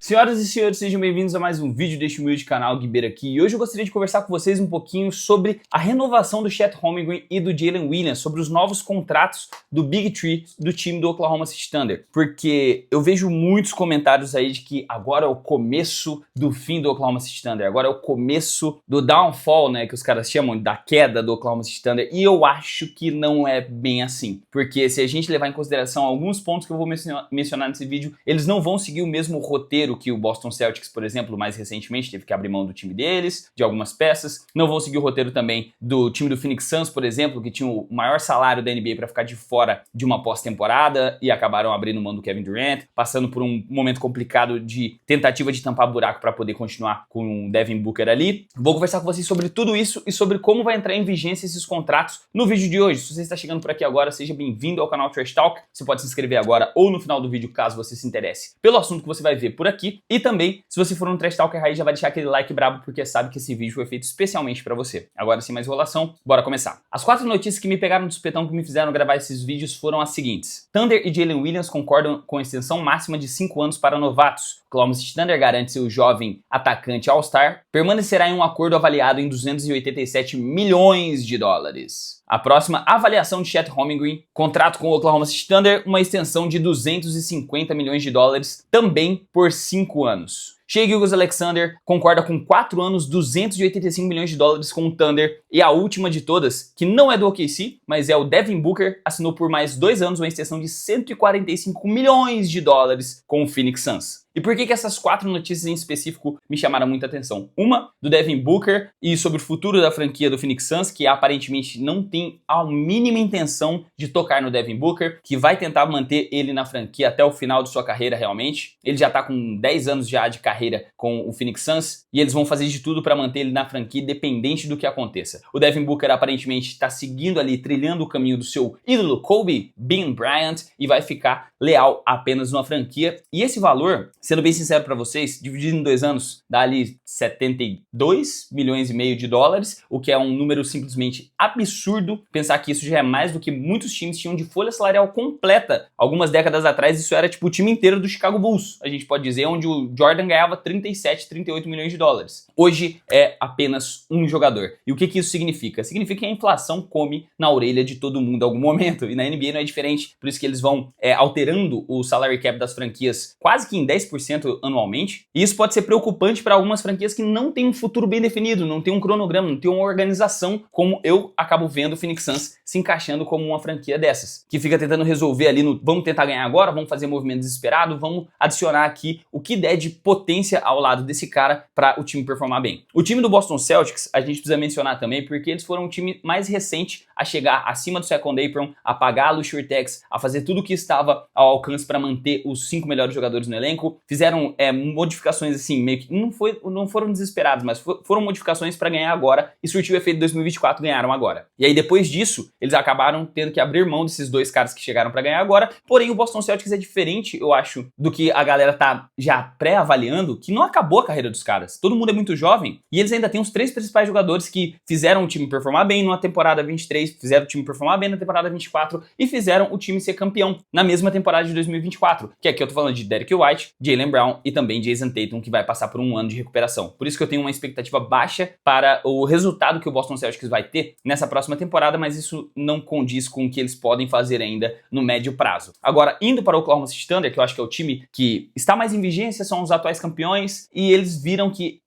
Senhoras e senhores, sejam bem-vindos a mais um vídeo deste humilde canal Guibeira aqui. E hoje eu gostaria de conversar com vocês um pouquinho sobre a renovação do Chet Holmgren e do Jalen Williams, sobre os novos contratos do Big Three do time do Oklahoma City Thunder. Porque eu vejo muitos comentários aí de que agora é o começo do fim do Oklahoma City Thunder, agora é o começo do downfall, né, que os caras chamam da queda do Oklahoma City Thunder. E eu acho que não é bem assim, porque se a gente levar em consideração alguns pontos que eu vou mencionar nesse vídeo, eles não vão seguir o mesmo roteiro que o Boston Celtics, por exemplo, mais recentemente teve que abrir mão do time deles, de algumas peças. Não vão seguir o roteiro também do time do Phoenix Suns, por exemplo, que tinha o maior salário da NBA para ficar de fora de uma pós-temporada e acabaram abrindo mão do Kevin Durant, passando por um momento complicado de tentativa de tampar buraco para poder continuar com o Devin Booker ali. Vou conversar com vocês sobre tudo isso e sobre como vai entrar em vigência esses contratos no vídeo de hoje. Se você está chegando por aqui agora, seja bem-vindo ao canal Trash Talk. Você pode se inscrever agora ou no final do vídeo, caso você se interesse pelo assunto que você vai ver por aqui. E também, se você for um Trash Talker raiz, já vai deixar aquele like brabo, porque sabe que esse vídeo foi feito especialmente pra você. Agora, sem mais enrolação, bora começar. As 4 notícias que me pegaram do supetão, que me fizeram gravar esses vídeos, foram as seguintes. Thunder e Jalen Williams concordam com a extensão máxima de 5 anos para novatos. Oklahoma City Thunder garante seu jovem atacante All-Star permanecerá em um acordo avaliado em 287 milhões de dólares. A próxima avaliação de Chet Holmgren, contrato com o Oklahoma City Thunder, uma extensão de 250 milhões de dólares, também por 5 anos. Shai Gilgeous-Alexander concorda com 4 anos, 285 milhões de dólares com o Thunder. E a última de todas, que não é do OKC, mas é o Devin Booker, assinou por mais 2 anos uma extensão de 145 milhões de dólares com o Phoenix Suns. E por que essas 4 notícias em específico me chamaram muita atenção? Uma, do Devin Booker e sobre o futuro da franquia do Phoenix Suns, que aparentemente não tem a mínima intenção de tocar no Devin Booker, que vai tentar manter ele na franquia até o final de sua carreira realmente. Ele já tá com 10 anos já de carreira com o Phoenix Suns e eles vão fazer de tudo para manter ele na franquia independente do que aconteça. O Devin Booker aparentemente está seguindo ali, trilhando o caminho do seu ídolo Kobe Bean Bryant e vai ficar leal apenas numa franquia. E esse valor, sendo bem sincero para vocês, dividido em 2 anos, dá ali 72 milhões e meio de dólares, o que é um número simplesmente absurdo. Pensar que isso já é mais do que muitos times tinham de folha salarial completa. Algumas décadas atrás isso era tipo o time inteiro do Chicago Bulls, a gente pode dizer, onde o Jordan ganhava 37, 38 milhões de dólares. Hoje é apenas um jogador. E o que isso significa? Significa que a inflação come na orelha de todo mundo em algum momento. E na NBA não é diferente, por isso que eles vão alterando o salary cap das franquias quase que em 10% anualmente. E isso pode ser preocupante para algumas franquias que não têm um futuro bem definido, não tem um cronograma, não tem uma organização, como eu acabo vendo o Phoenix Suns se encaixando como uma franquia dessas, que fica tentando resolver ali no vamos tentar ganhar agora, vamos fazer movimento desesperado, vamos adicionar aqui o que der de potência ao lado desse cara para o time performar bem. O time do Boston Celtics, a gente precisa mencionar também, porque eles foram o time mais recente a chegar acima do second apron, a pagar a luxury tax, a fazer tudo o que estava ao alcance para manter os 5 melhores jogadores no elenco. Fizeram modificações assim, meio que não foram desesperados, mas foram modificações para ganhar agora e surtiu o efeito de 2024, ganharam agora. E aí depois disso, eles acabaram tendo que abrir mão desses 2 caras que chegaram para ganhar agora. Porém, o Boston Celtics é diferente, eu acho, do que a galera tá já pré-avaliando, que não acabou a carreira dos caras. Todo mundo é muito jovem e eles ainda têm os 3 principais jogadores que fizeram o time performar bem numa temporada 23, fizeram o time performar bem na temporada 24 e fizeram o time ser campeão na mesma temporada de 2024, que aqui eu tô falando de Derrick White, Jaylen Brown e também Jason Tatum, que vai passar por um ano de recuperação. Por isso que eu tenho uma expectativa baixa para o resultado que o Boston Celtics vai ter nessa próxima temporada, mas isso não condiz com o que eles podem fazer ainda no médio prazo. Agora, indo para o Oklahoma City Thunder, que eu acho que é o time que está mais em vigência, são os atuais campeões, e eles viram que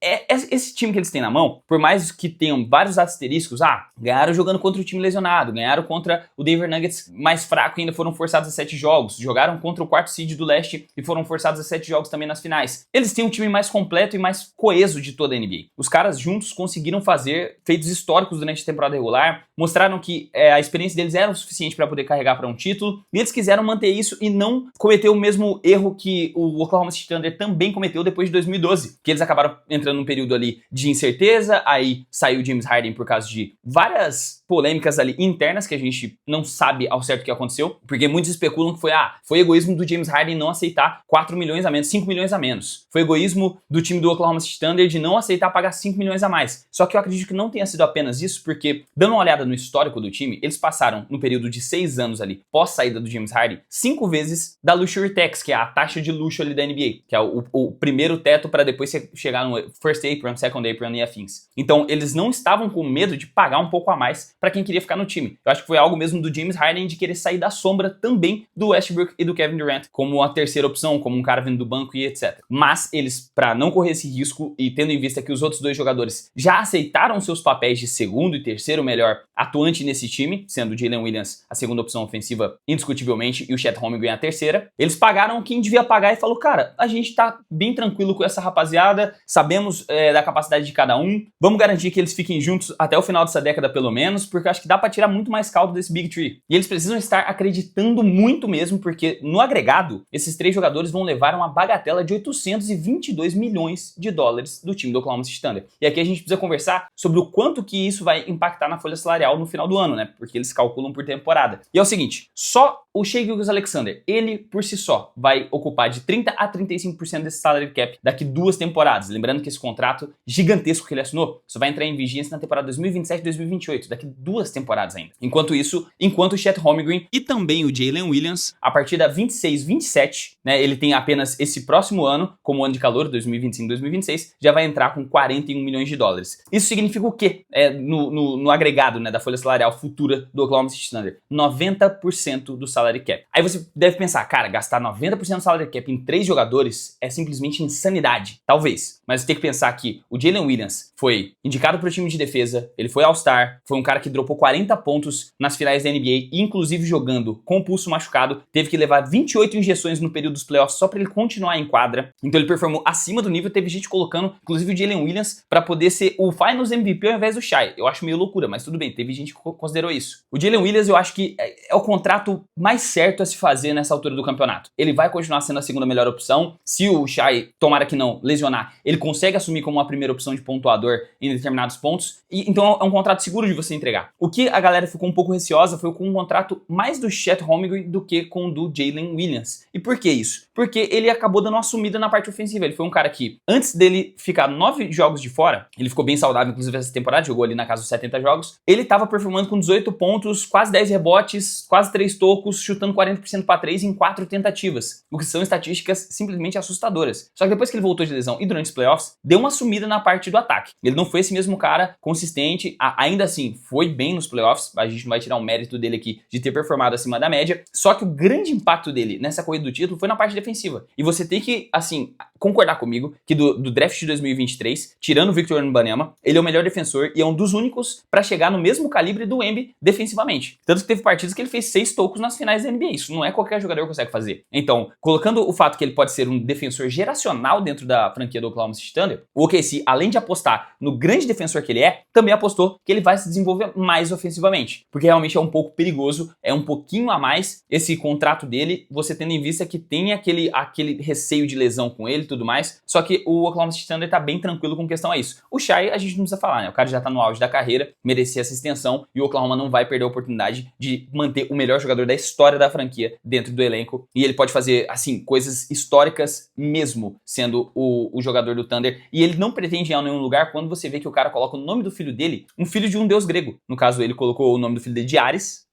esse time que eles têm na mão, por mais que tenham vários asteriscos, ganharam jogando contra o time lesionado, ganharam contra o Denver Nuggets mais fraco e ainda foram forçados a 7 jogos, jogaram contra o 4º seed do leste e foram forçados a 7 jogos também nas finais. Eles têm um time mais completo e mais coeso de toda a NBA. Os caras juntos conseguiram fazer feitos históricos durante a temporada regular, mostraram que a experiência deles era o suficiente para poder carregar para um título, e eles quiseram manter isso e não cometer o mesmo erro que o Oklahoma City Thunder também cometeu depois de 2012, que eles acabaram entrando num período ali de incerteza, aí saiu James Harden por causa de várias polêmicas ali internas que a gente não sabe ao certo o que aconteceu, porque muitos especulam que foi egoísmo do James Harden não aceitar 4 milhões a menos menos 5 milhões a menos. Foi egoísmo do time do Oklahoma City Thunder de não aceitar pagar 5 milhões a mais. Só que eu acredito que não tenha sido apenas isso, porque, dando uma olhada no histórico do time, eles passaram, no período de 6 anos ali, pós saída do James Harden, 5 vezes da Luxury Tax, que é a taxa de luxo ali da NBA, que é o primeiro teto para depois você chegar no First Apron, Second Apron e afins. Então, eles não estavam com medo de pagar um pouco a mais para quem queria ficar no time. Eu acho que foi algo mesmo do James Harden de querer sair da sombra também do Westbrook e do Kevin Durant, como a terceira opção, como um cara vindo do banco e etc. Mas eles, para não correr esse risco e tendo em vista que os outros dois jogadores já aceitaram seus papéis de segundo e terceiro melhor atuante nesse time, sendo o Jalen Williams a segunda opção ofensiva indiscutivelmente e o Chet Holmgren a terceira, eles pagaram quem devia pagar e falou, cara, a gente tá bem tranquilo com essa rapaziada, sabemos da capacidade de cada um, vamos garantir que eles fiquem juntos até o final dessa década pelo menos, porque eu acho que dá pra tirar muito mais caldo desse Big Three. E eles precisam estar acreditando muito mesmo, porque no agregado, esses três jogadores vão levar uma bagatela de 822 milhões de dólares do time do Oklahoma City Thunder. E aqui a gente precisa conversar sobre o quanto que isso vai impactar na folha salarial no final do ano, né? Porque eles calculam por temporada. E é o seguinte, só o Shai Gilgeous-Alexander, ele por si só vai ocupar de 30 a 35% desse salary cap daqui 2 temporadas. Lembrando que esse contrato gigantesco que ele assinou só vai entrar em vigência na temporada 2027-2028, daqui 2 temporadas ainda. Enquanto isso, o Chet Holmgren e também o Jalen Williams, a partir da 26-27, né, ele tem apenas esse próximo ano, como ano de calor, 2025-2026, já vai entrar com 41 milhões de dólares. Isso significa o quê? No agregado, né, da folha salarial futura do Oklahoma City Thunder? 90% do salary cap. Aí você deve pensar, cara, gastar 90% do salary cap em 3 jogadores é simplesmente insanidade. Talvez. Mas você tem que pensar que o Jalen Williams foi indicado para o time de defesa, ele foi All-Star, foi um cara que dropou 40 pontos nas finais da NBA, inclusive jogando com o pulso machucado, teve que levar 28 injeções no período dos playoffs só para ele continuar em quadra. Então ele performou acima do nível, teve gente colocando, inclusive o Jalen Williams, para poder ser o Finals MVP ao invés do Shai. Eu acho meio loucura, mas tudo bem, teve gente que considerou isso. O Jalen Williams eu acho que é o contrato mais certo a se fazer nessa altura do campeonato. Ele vai continuar sendo a segunda melhor opção. Se o Shai, tomara que não, lesionar, ele consegue assumir como uma primeira opção de pontuador em determinados pontos. E então é um contrato seguro de você entregar. O que a galera ficou um pouco receosa foi com um contrato mais do Chet Holmgren do que com o do Jalen Williams. E por que isso? Porque ele acabou dando uma sumida na parte ofensiva. Ele foi um cara que, antes dele ficar 9 jogos de fora, ele ficou bem saudável, inclusive essa temporada, jogou ali na casa dos 70 jogos, ele tava performando com 18 pontos, quase 10 rebotes, quase 3 tocos, chutando 40% para 3 em 4 tentativas, o que são estatísticas simplesmente assustadoras. Só que depois que ele voltou de lesão e durante os playoffs, deu uma sumida na parte do ataque. Ele não foi esse mesmo cara consistente, ainda assim, foi bem nos playoffs, a gente não vai tirar o mérito dele aqui de ter performado acima da média, só que o grande impacto dele nessa corrida do título foi na parte defensiva. E você tem que, assim, concordar comigo que do draft de 2023, tirando o Victor Wembanyama, ele é o melhor defensor e é um dos únicos para chegar no mesmo calibre do Wemby defensivamente. Tanto que teve partidas que ele fez 6 tocos nas finais da NBA. Isso não é qualquer jogador que consegue fazer. Então, colocando o fato que ele pode ser um defensor geracional dentro da franquia do Oklahoma City Thunder, o OKC, além de apostar no grande defensor que ele é, também apostou que ele vai se desenvolver mais ofensivamente. Porque realmente é um pouco perigoso, é um pouquinho a mais esse contrato dele, você tendo em vista que tem aquele receio de lesão com ele e tudo mais. Só que o Oklahoma City Thunder tá bem tranquilo com questão a isso. O Shai, a gente não precisa falar, né? O cara já tá no auge da carreira, merecia essa extensão e o Oklahoma não vai perder a oportunidade de manter o melhor jogador da história da franquia dentro do elenco. E ele pode fazer, assim, coisas históricas mesmo sendo o jogador do Thunder. E ele não pretende ir a nenhum lugar quando você vê que o cara coloca o nome do filho dele, um filho de um deus grego. No caso, ele colocou o nome do filho dele de Ares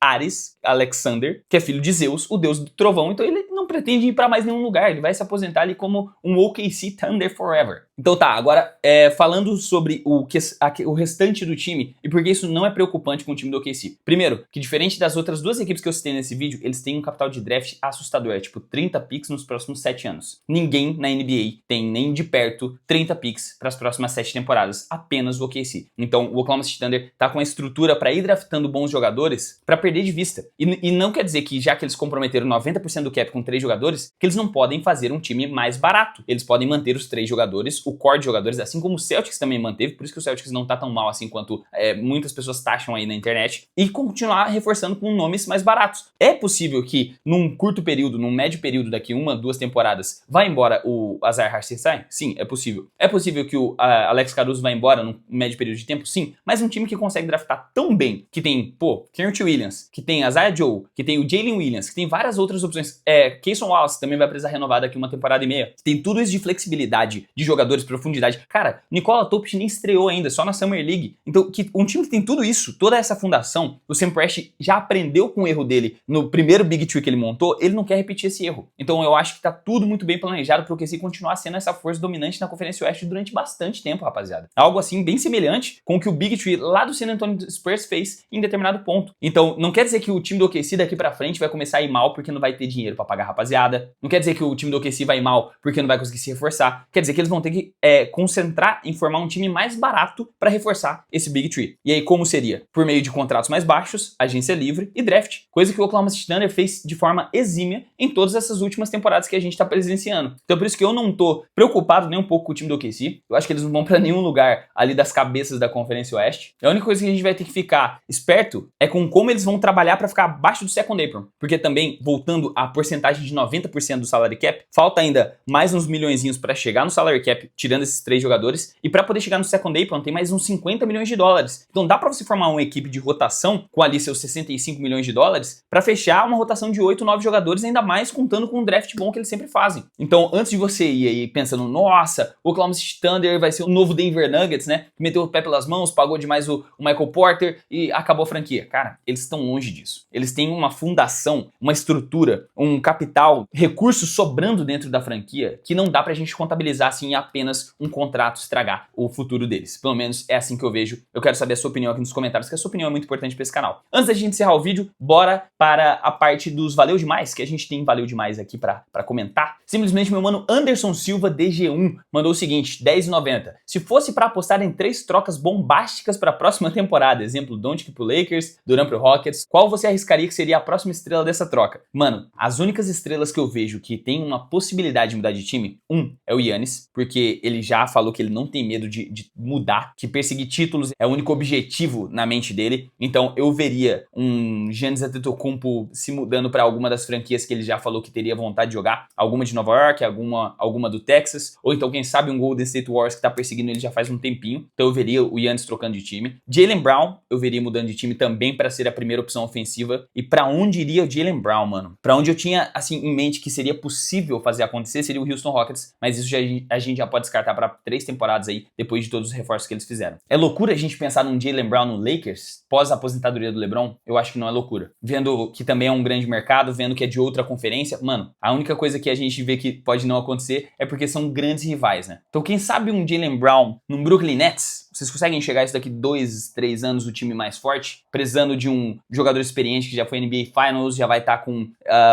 Alexander, que é filho de Zeus, o deus do trovão. Então ele não pretende ir pra mais nenhum lugar. Ele vai se aposentar ali como um OKC Thunder Forever. Então tá, agora falando sobre o restante do time e por que isso não é preocupante com o time do OKC. Primeiro, que diferente das outras 2 equipes que eu citei nesse vídeo, eles têm um capital de draft assustador, é tipo 30 picks nos próximos 7 anos. Ninguém na NBA tem nem de perto 30 picks para as próximas 7 temporadas, apenas o OKC. Então o Oklahoma City Thunder tá com a estrutura para ir draftando bons jogadores para perder de vista. E não quer dizer que já que eles comprometeram 90% do cap com 3 jogadores, que eles não podem fazer um time mais barato. Eles podem manter os 3 jogadores, o core de jogadores, assim como o Celtics também manteve, por isso que o Celtics não tá tão mal assim quanto muitas pessoas taxam aí na internet, e continuar reforçando com nomes mais baratos. É possível que num curto período, num médio período, daqui 1, 2 temporadas, vá embora o Isaiah Hartenstein? Sim, é possível. É possível que o Alex Caruso vá embora num médio período de tempo? Sim, mas um time que consegue draftar tão bem, que tem, Kenrich Williams, que tem Isaiah Joe, que tem o Jalen Williams, que tem várias outras opções, Cason Wallace também vai precisar renovar daqui 1 temporada e meia, tem tudo isso de flexibilidade, de jogadores, profundidade. Cara, Nikola Topic nem estreou ainda, só na Summer League. Então, um time que tem tudo isso, toda essa fundação, o Sam Presti já aprendeu com o erro dele no primeiro Big Tree que ele montou, ele não quer repetir esse erro. Então eu acho que tá tudo muito bem planejado pro OKC continuar sendo essa força dominante na Conferência Oeste durante bastante tempo, rapaziada. Algo assim bem semelhante com o que o Big Tree lá do San Antonio Spurs fez em determinado ponto. Então não quer dizer que o time do OKC daqui pra frente vai começar a ir mal porque não vai ter dinheiro pra pagar a rapaziada. Não quer dizer que o time do OKC vai ir mal porque não vai conseguir se reforçar. Quer dizer que eles vão ter que concentrar em formar um time mais barato pra reforçar esse Big Tree. E aí como seria? Por meio de contratos mais baixos, agência livre e draft. Coisa que o Oklahoma City Thunder fez de forma exímia em todas essas últimas temporadas que a gente tá presenciando. Então por isso que eu não tô preocupado nem um pouco com o time do OKC. Eu acho que eles não vão pra nenhum lugar ali das cabeças da Conferência Oeste. A única coisa que a gente vai ter que ficar esperto é com como eles vão trabalhar pra ficar abaixo do second apron. Porque também, voltando à porcentagem de 90% do salary cap, falta ainda mais uns milhõezinhos pra chegar no salary cap, tirando esses 3 jogadores. E pra poder chegar no second apron tem mais uns 50 milhões de dólares. Então dá pra você formar uma equipe de rotação com ali seus 65 milhões de dólares pra fechar uma rotação de 8, 9 jogadores, ainda mais contando com um draft bom que eles sempre fazem. Então, antes de você ir aí pensando, nossa, o Oklahoma City Thunder vai ser o novo Denver Nuggets, né? Que meteu o pé pelas mãos, pagou demais o Michael Porter e acabou a franquia. Cara, eles estão longe disso. Eles têm uma fundação, uma estrutura, um capital, recursos sobrando dentro da franquia que não dá pra gente contabilizar assim em apenas um contrato estragar o futuro deles. Pelo menos é assim que eu vejo. Eu quero saber a sua opinião aqui nos comentários, que a sua opinião é muito importante pra esse canal. Antes da gente encerrar o vídeo, bora para a parte dos valeu demais, que a gente tem valeu demais aqui pra comentar. Simplesmente meu mano Anderson Silva DG1 mandou o seguinte, R$10,90. Se fosse pra apostar em 3 trocas bombásticas pra próxima temporada, exemplo, Doncic pro Lakers, Durant pro Rockets, qual você arriscaria que seria a próxima estrela dessa troca? Mano, as únicas estrelas que eu vejo que tem uma possibilidade de mudar de time, é o Giannis, porque ele já falou que ele não tem medo de mudar, que perseguir títulos é o único objetivo na mente dele. Então eu veria um Giannis Antetokounmpo se mudando para alguma das franquias que ele já falou que teria vontade de jogar, alguma de Nova York, alguma do Texas, ou então quem sabe um Golden State Warriors que tá perseguindo ele já faz um tempinho. Então eu veria o Giannis trocando de time. Jaylen Brown eu veria mudando de time também para ser a primeira opção ofensiva. E para onde iria o Jaylen Brown, mano? Para onde eu tinha assim em mente que seria possível fazer acontecer seria o Houston Rockets, mas isso a gente já pode descartar para 3 temporadas aí, depois de todos os reforços que eles fizeram. É loucura a gente pensar num Jaylen Brown no Lakers pós a aposentadoria do LeBron? Eu acho que não é loucura. Vendo que também é um grande mercado, vendo que é de outra conferência, mano, a única coisa que a gente vê que pode não acontecer é porque são grandes rivais, né? Então quem sabe um Jaylen Brown num Brooklyn Nets? Vocês conseguem enxergar isso daqui 2, 3 anos, o time mais forte? Precisando de um jogador experiente que já foi NBA Finals, já vai estar com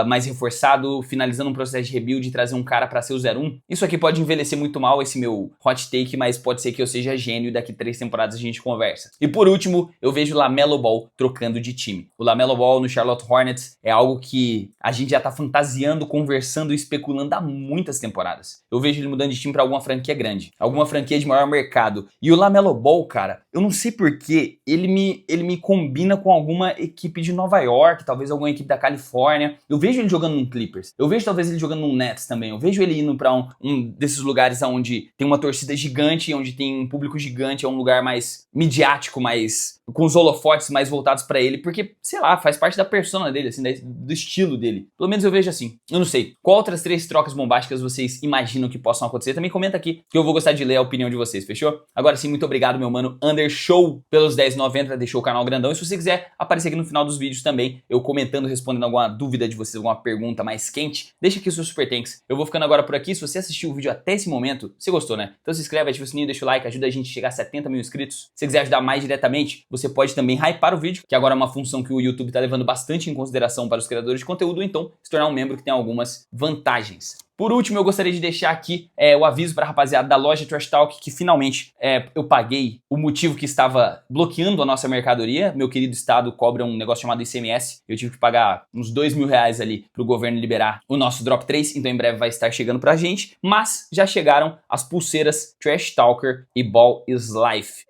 mais reforçado, finalizando um processo de rebuild e trazer um cara pra ser o 0-1? Isso aqui pode envelhecer muito mal, esse meu hot take, mas pode ser que eu seja gênio e daqui 3 temporadas a gente conversa. E por último, eu vejo o LaMelo Ball trocando de time. O LaMelo Ball no Charlotte Hornets é algo que a gente já tá fantasiando, conversando e especulando há muitas temporadas. Eu vejo ele mudando de time pra alguma franquia grande, alguma franquia de maior mercado. E o LaMelo Ball, cara, eu não sei porquê, ele me combina com alguma equipe de Nova York, talvez alguma equipe da Califórnia. Eu vejo ele jogando num Clippers, eu vejo talvez ele jogando num Nets também, eu vejo ele indo pra um desses lugares onde tem uma torcida gigante, onde tem um público gigante, é um lugar mais midiático, mais com os holofotes mais voltados pra ele, porque, sei lá, faz parte da persona dele, assim, do estilo dele. Pelo menos eu vejo assim. Eu não sei. Qual outras 3 trocas bombásticas vocês imaginam que possam acontecer? Também comenta aqui, que eu vou gostar de ler a opinião de vocês, fechou? Agora sim, muito obrigado, meu mano Undershow, pelos R$10,90, deixou o canal grandão. E se você quiser aparecer aqui no final dos vídeos também, eu comentando, respondendo alguma dúvida de vocês, alguma pergunta mais quente, deixa aqui o seu super thanks. Eu vou ficando agora por aqui. Se você assistiu o vídeo até esse momento, você gostou, né? Então se inscreve, ativa o sininho, deixa o like, ajuda a gente a chegar a 70 mil inscritos. Se você quiser ajudar mais diretamente, você pode também hypar o vídeo, que agora é uma função que o YouTube tá levando bastante em consideração para os criadores de conteúdo, ou então se tornar um membro que tem algumas vantagens. Por último, eu gostaria de deixar aqui o aviso para a rapaziada da loja Trash Talk que finalmente eu paguei o motivo que estava bloqueando a nossa mercadoria. Meu querido estado cobra um negócio chamado ICMS. Eu tive que pagar uns R$ 2.000 ali para o governo liberar o nosso Drop 3, então em breve vai estar chegando pra gente. Mas já chegaram as pulseiras Trash Talker e Ball is Life.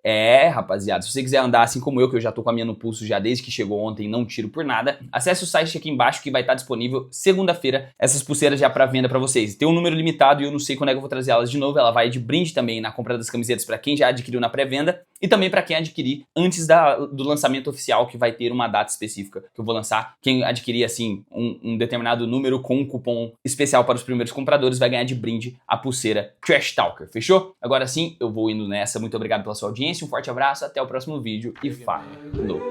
Rapaziada, se você quiser andar assim como eu, que eu já tô com a minha no pulso já desde que chegou ontem, não tiro por nada, acesse o site aqui embaixo que vai estar disponível segunda-feira essas pulseiras já para venda para vocês. Tem um número limitado e eu não sei quando é que eu vou trazer elas de novo. Ela vai de brinde também na compra das camisetas para quem já adquiriu na pré-venda e também para quem adquirir antes do lançamento oficial, que vai ter uma data específica que eu vou lançar. Quem adquirir assim um determinado número com um cupom especial para os primeiros compradores vai ganhar de brinde a pulseira Trash Talker, fechou? Agora sim, eu vou indo nessa. Muito obrigado pela sua audiência, um forte abraço, até o próximo vídeo e falou!